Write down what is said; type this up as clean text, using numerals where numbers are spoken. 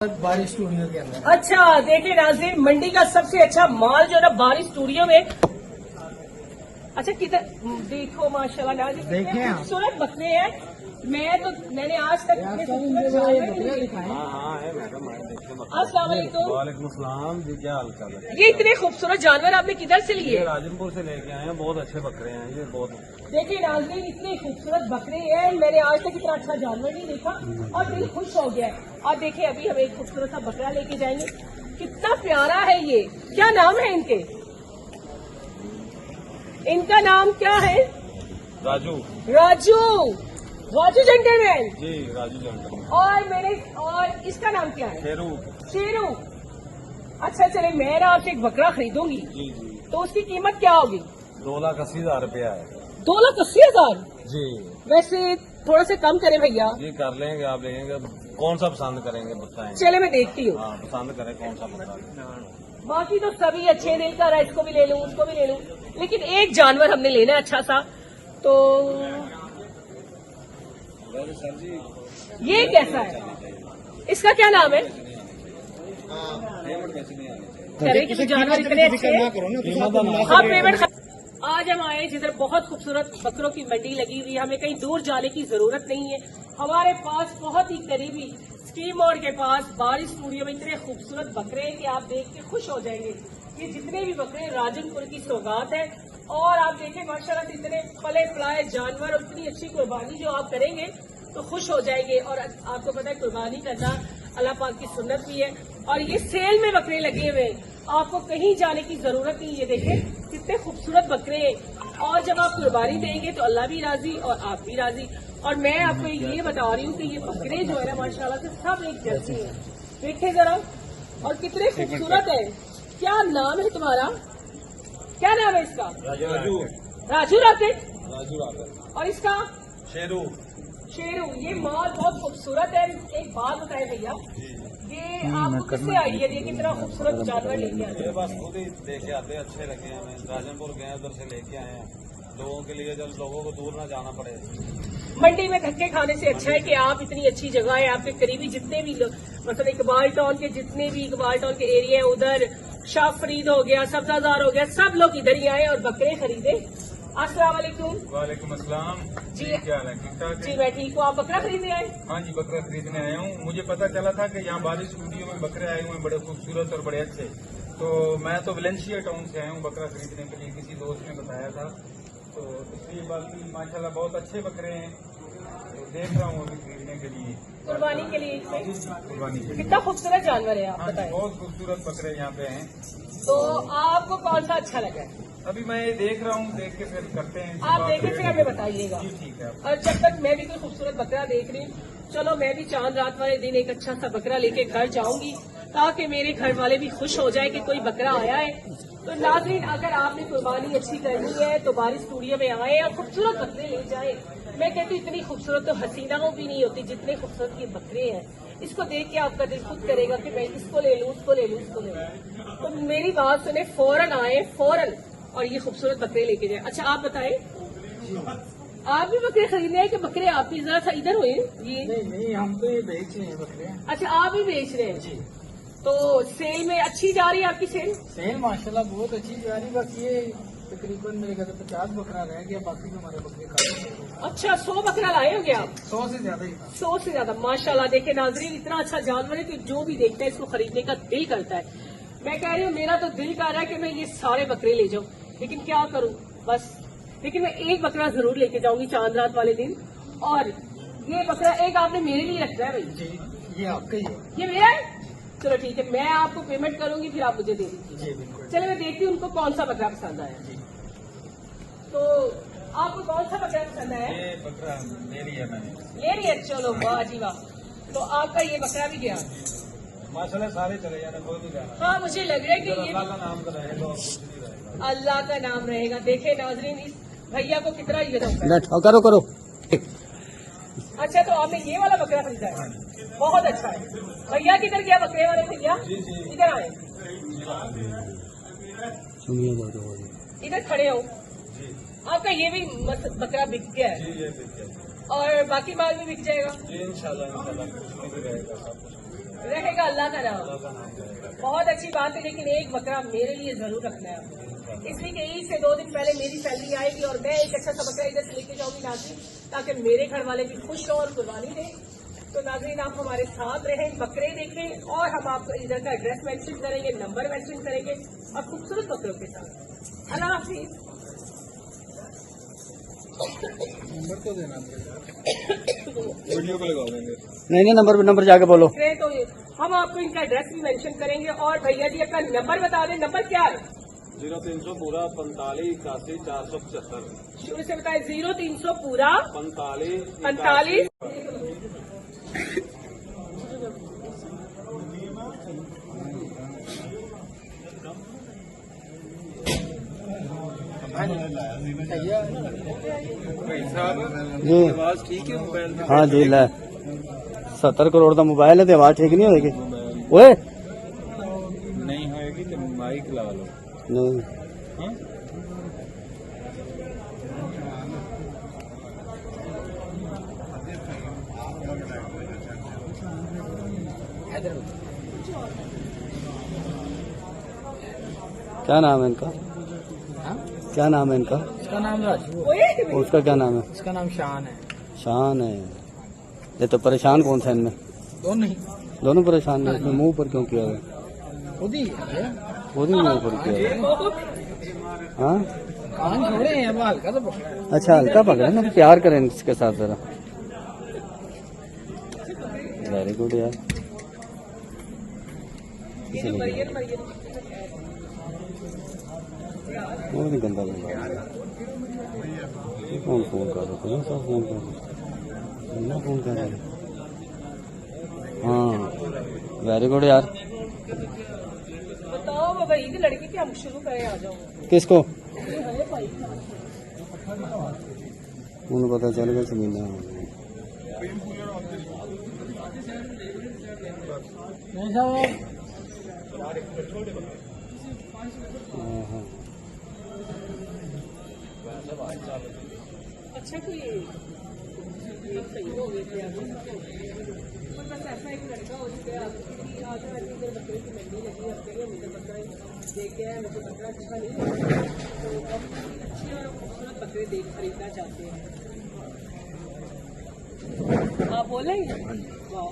बारिश स्टूडियो के अंदर। अच्छा देखिए नाज़रीन, मंडी का सबसे अच्छा माल जो है ना बारिश स्टूडियो में। अच्छा किधर देखो माशाल्लाह नाज़रीन, देखें आप। खूबसूरत बकरे हैं। मैंने आज तक इतने खूबसूरत जानवर नहीं देखे। अस्सलाम वालेकुम। वालेकुम अस्सलाम जी, क्या हाल चाल है? ये इतने खूबसूरत जानवर आपने किधर से ये लिए? राजनपुर से लेके आए हैं, बहुत अच्छे बकरे हैं ये, बहुत। देखिए नाज़रीन, इतने खूबसूरत बकरे हैं, मैंने आज तक इतना अच्छा जानवर नहीं देखा और दिल खुश हो गया है। और देखिए अभी हम एक खूबसूरत सा बकरा लेके जाएंगे, कितना प्यारा है ये। क्या नाम है इनके? इनका नाम क्या है? राजू राजू। राजू जेंटलमैन जी, राजू जंगल। और इसका नाम क्या है? शेरू शेरू। अच्छा चले, मैं ना आपसे एक बकरा खरीदूंगी जी जी, तो उसकी कीमत क्या होगी? 2,80,000 रुपया है 2,80,000। जी। वैसे थोड़ा सा कम करे भैया। जी कर लेंगे, आप लेंगे कौन सा पसंद करेंगे बताएं। चले मैं देखती हूँ। हाँ पसंद करें कौन सा पसंद। बाकी तो सभी अच्छे दिल का रहा, इसको भी ले लूं उसको भी ले लूं, लेकिन एक जानवर हमने लेना है अच्छा सा। तो सर जी ये कैसा है? इसका क्या नाम है? पेमेंट कैसे नहीं आनी चाहिए? करे कि जानवर इतने अच्छे हैं। करो ना, हाँ पेमेंट। आज हम आए जिधर बहुत खूबसूरत बकरों की मंडी लगी हुई है, हमें कहीं दूर जाने की जरूरत नहीं है। हमारे पास बहुत ही करीबी स्कीम मोड़ के पास बारिश स्टूडियो में इतने खूबसूरत बकरे हैं कि आप देख के खुश हो जाएंगे। ये जितने भी बकरे राजनपुर की सौगात है। और आप देखें माशाल्लाह इतने पले पलाए जानवर और इतनी अच्छी कुर्बानी जो आप करेंगे तो खुश हो जाएंगे। और आपको पता है कुर्बानी करना अल्लाह पाक की सुन्नत भी है। और ये सेल में बकरे लगे हुए हैं, आपको कहीं जाने की जरूरत नहीं। ये देखें कितने खूबसूरत बकरे हैं। और जब आप कुर्बानी देंगे तो अल्लाह भी राजी और आप भी राजी। और मैं आपको ये बता रही हूँ कि ये बकरे जो है ना माशाल्लाह से सब एक जैसे हैं। देखें जरा, और कितने खूबसूरत है। क्या नाम है तुम्हारा? क्या नाम है इसका? राजू राजू रॉकेट। राजू राजू और इसका? शेरू शेरू। ये माल बहुत खूबसूरत है। एक बात बताए भैया, ये आपको किससे आई है? ये कितना खूबसूरत जानवर लेके आए? ये बस खुद ही देखे आते, अच्छे लगे हमें। राजनपुर गए उधर से लेके आए हैं लोगों के लिए, जब लोगों को दूर ना जाना पड़े। मंडी में धक्के खाने से अच्छा है कि आप इतनी अच्छी जगह है, आपके करीबी जितने भी लोग, मतलब इकबाल टाउन के जितने भी इकबाल टाउन के एरिया है, उधर शाह फरीद हो गया, सब्जादार हो गया, सब लोग इधर ही आए और बकरे खरीदे। अस्सलाम वालेकुम। वालेकुम अस्सलाम जी। क्या हाल है? ठीक ठाक जी है? मैं ठीक हूँ। आप बकरा खरीदने आए? हाँ जी, बकरा खरीदने आया हूँ। मुझे पता चला था कि यहाँ बारिश स्टूडियो में बकरे आए हुए हैं, बड़े खूबसूरत और बड़े अच्छे। तो मैं तो वेलेंशिया टाउन से आया हूँ बकरा खरीदने के लिए, किसी दोस्त ने बताया था। तो इसलिए बाकी माशाल्लाह बहुत अच्छे बकरे हैं, तो देख रहा हूँ अभी खरीदने के लिए, कुर्बानी के लिए इसमें। कुर्बानी के लिए। कितना खूबसूरत जानवर है, आप हाँ जी, बताएं। बहुत खूबसूरत बकरे यहाँ पे हैं। तो आपको कौन सा अच्छा लगा? अभी मैं ये देख रहा हूँ, देख के फिर करते हैं। आप देखे फिर हमें बताइएगा। जी ठीक है। और जब तक मैं भी कोई खूबसूरत बकरा देख रही हूँ, चलो मैं भी चांद रात वाले दिन एक अच्छा सा बकरा लेके घर जाऊंगी, ताकि मेरे घर वाले भी खुश हो जाए कि कोई बकरा आया है। तो नाज़रीन, अगर आपने कुर्बानी अच्छी करनी है तो बारिश स्टूडियो में आए और खूबसूरत बकरे ले जाए। मैं कहती हूँ इतनी खूबसूरत तो हसीनाओं भी नहीं होती जितने खूबसूरत ये बकरे हैं। इसको देख के आपका दिल खुद करेगा कि मैं इसको ले लूँ, उसको ले लूँ, उसको ले लूँ। तो मेरी बात सुने, फौरन आए, फौरन और ये खूबसूरत बकरे लेके जाए। अच्छा आप बताएं, आप भी बकरे खरीदने हैं कि बकरे आप भी जरा सा इधर हुए? ये नहीं, हम तो ये बेच रहे हैं बकरे। अच्छा आप भी बेच रहे हैं? जी। तो सेल में अच्छी जा रही है आपकी सेल? सेल माशाल्लाह बहुत अच्छी जा रही, बस ये तकरीबन मेरे घर 50 बकरा रह गया, बाकी हमारे बकरे खा। अच्छा 100 बकरा लाए होंगे आप? 100 से ज्यादा ही। 100 से ज्यादा माशाल्लाह। देखे नाजरीन, इतना अच्छा जानवर है कि जो भी देखता है इसको खरीदने का दिल करता है। मैं कह रही हूँ मेरा तो दिल कर रहा है कि मैं ये सारे बकरे ले जाऊं, लेकिन क्या करूं बस। लेकिन मैं एक बकरा जरूर लेके जाऊंगी चांद रात वाले दिन। और ये बकरा एक आपने मेरे लिए रखना है भाई? जी, ये आपका ही है। ये मेरा है? चलो ठीक है, मैं आपको पेमेंट करूंगी, फिर आप मुझे दे दीजिए। जी बिल्कुल। चलो मैं देखती हूँ उनको कौन सा बकरा पसंद आया। जी। तो आपको कौन सा बकरा पसंद आया? ये बकरा ले लिया मैंने। ले रही है? चलो वाह जी वाह। तो आपका ये बकरा भी गया। माशाल्लाह सारे चले जाना, कोई नहीं जाना। हाँ मुझे लग रहा है कि अल्लाह ये का नाम का रहेगा और कुछ नहीं रहेगा। अल्लाह का नाम रहेगा। देखे नाजरीन, इस भैया को कितना ये होता है। करो करो। अच्छा तो आपने ये वाला बकरा खरीदा है, बहुत अच्छा है। भैया किधर गया बकरे वाले? भैया इधर आए, इधर खड़े हो। आपका ये भी बकरा बिक गया है? जी ये देखिए, और बाकी माल भी बिक जाएगा? जी इंशाल्लाह इंशाल्लाह कुछ नहीं रहेगा, सब कुछ रहेगा अल्लाह का नाम। बहुत अच्छी बात है, लेकिन एक बकरा मेरे लिए जरूर रखना है आपको। इसलिए कि ईद से 2 दिन पहले मेरी सैलरी आएगी और मैं एक अच्छा सा बकरा इधर से लेके जाऊंगी नाज़रीन, ताकि मेरे घर वाले भी खुश हों और कुर्बानी दें। तो नाज़रीन आप हमारे साथ रहें, बकरे देखें और हम आपको इधर का एड्रेस मेंशन करेंगे, नंबर मेंशन करेंगे और खूबसूरत बकरों के साथ। अल्लाह हाफिज़। नंबर तो देना पड़ेगा। वीडियो को लगा देंगे। नहीं नंबर जाके बोलो। तो हम आपको इनका एड्रेस भी मेंशन करेंगे और भैया जी अपना नंबर बता दें। नंबर क्या है? 0300 पूरा 45 81 475। शुरू से बताएं। 0300 पूरा 45 45। भाई साहब जी आवाज ठीक है मोबाइल में? हाँ जी लै 70 करोड़ का मोबाइल है तो आवाज ठीक नहीं होगी। ओए नहीं होएगी तो माइक ला लो। नहीं हाँ? क्या नाम है इनका? हाँ? क्या नाम है इनका? इसका नाम राजू है। और उसका क्या नाम है? इसका नाम शान है। शान है। ये तो परेशान कौन सा इनमें? दोनों ही दोनों परेशान है। इसमें मुंह पर क्यों किया हुआ है? खुद ही है। खुद ही मुंह पर किया हुआ है। हाँ कान छोड़े हैं, अब हल्का तो पकड़ा है। अच्छा हल्का पकड़ा ना, तो प्यार करें इसके साथ जरा। वेरी गुड यार। ये मरियम मरियम बहुत ही गंदा लग रहा है। कौन फोन कर रहा है? सब फोन कर रहा है। फोन कर रहा है। हाँ वेरी गुड यार। बताओ बाबा, ईद लड़की की हम शुरू करें, आ जाओ। किसको? अरे भाई उन्हें पता चल गया समीना। नहीं साहब हाँ अच्छा कि सही हो गई थी आगे। पर बस ऐसा एक लड़का हो गया कि आज इधर बकरे की मंडी लगी है, हम इधर बकरा देख के आए, मुझे बकरा अच्छा नहीं लगा, तो अब अच्छी और खूबसूरत बकरे देख खरीदना चाहते हैं। आप बोलेंगे? वाह।